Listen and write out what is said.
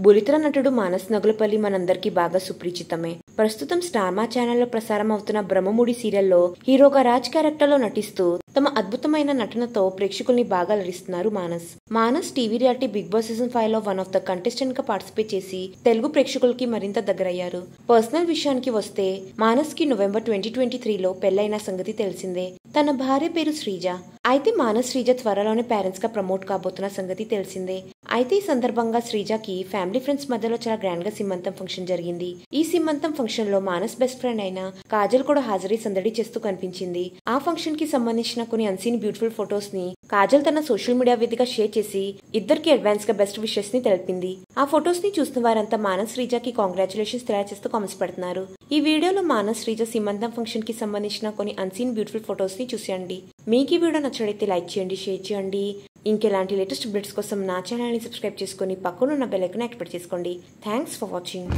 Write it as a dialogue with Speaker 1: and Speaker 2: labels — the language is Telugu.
Speaker 1: బులితెర నటుడు మానస్ నగులపల్లి మనందరికీ బాగా సుపరిచితమే. ప్రస్తుతం స్టార్ మా ఛానల్లో ప్రసారం అవుతున్న బ్రహ్మముడి సీరియల్లో హీరోగా రాజ్ క్యారెక్టర్లో నటిస్తూ తమ అద్భుతమైన నటనతో ప్రేక్షకుల్ని బాగా అలరిస్తున్నారు Manas TV reality Bigg Boss season 5 లో వన్ ఆఫ్ ద కంటెస్టెంట్ గా పార్టిసిపేట్ చేసి తెలుగు ప్రేక్షకులకి మరింత దగ్గరయ్యారు. పర్సనల్ విషయానికి వస్తే మానస్ కి నవంబర్ 2023లో పెళ్లైన సంగతి తెలిసిందే. తన భార్య పేరు శ్రీజ. అయితే మానస్ శ్రీజ త్వరలోనే పేరెంట్స్ గా ప్రమోట్ కాబోతున్న సంగతి తెలిసిందే. అయితే ఈ సందర్భంగా శ్రీజకి ఫ్యామిలీ ఫ్రెండ్స్ మధ్యలో చాలా గ్రాండ్ గా సీమంతం ఫంక్షన్ జరిగింది. ఈ సీమంతం ఫంక్షన్ లో మానస్ బెస్ట్ ఫ్రెండ్ అయిన కాజల్ కూడా హాజరై సందడి చేస్తూ కనిపించింది. ఆ ఫంక్షన్ కి సంబంధించిన కొన్ని అన్సీన్ బ్యూటిఫుల్ ఫొటోస్ ని కాజల్ తన సోషల్ మీడియా వేదికగా షేర్ చేసి ఇద్దరికి అడ్వాన్స్ గా బెస్ట్ విషెస్ ని తెలిపింది. ఆ ఫొటోస్ ని చూస్తున్న వారంతా మానస్ శ్రీజకి కాంగ్రాచులేషన్స్ తెలియజేస్తూ కామెంట్స్ పెడుతున్నారు. ఈ వీడియోలో మానస్ శ్రీజ సీమంతం ఫంక్షన్ కి సంబంధించిన కొన్ని అన్సీన్ బ్యూటిఫుల్ ఫొటోస్ ని చూసేయండి. మీకు ఈ వీడియో నచ్చినట్లయితే లైక్ చేయండి, షేర్ చేయండి. ఇంకెలాంటి లేటెస్ట్ అప్డేట్స్ కోసం నా ఛానల్ ని సబ్స్క్రైబ్ చేసుకుని పక్కనున్న బెల్ ఐకాన్ యాక్టివేట్ చేసుకోండి. Thanks for watching.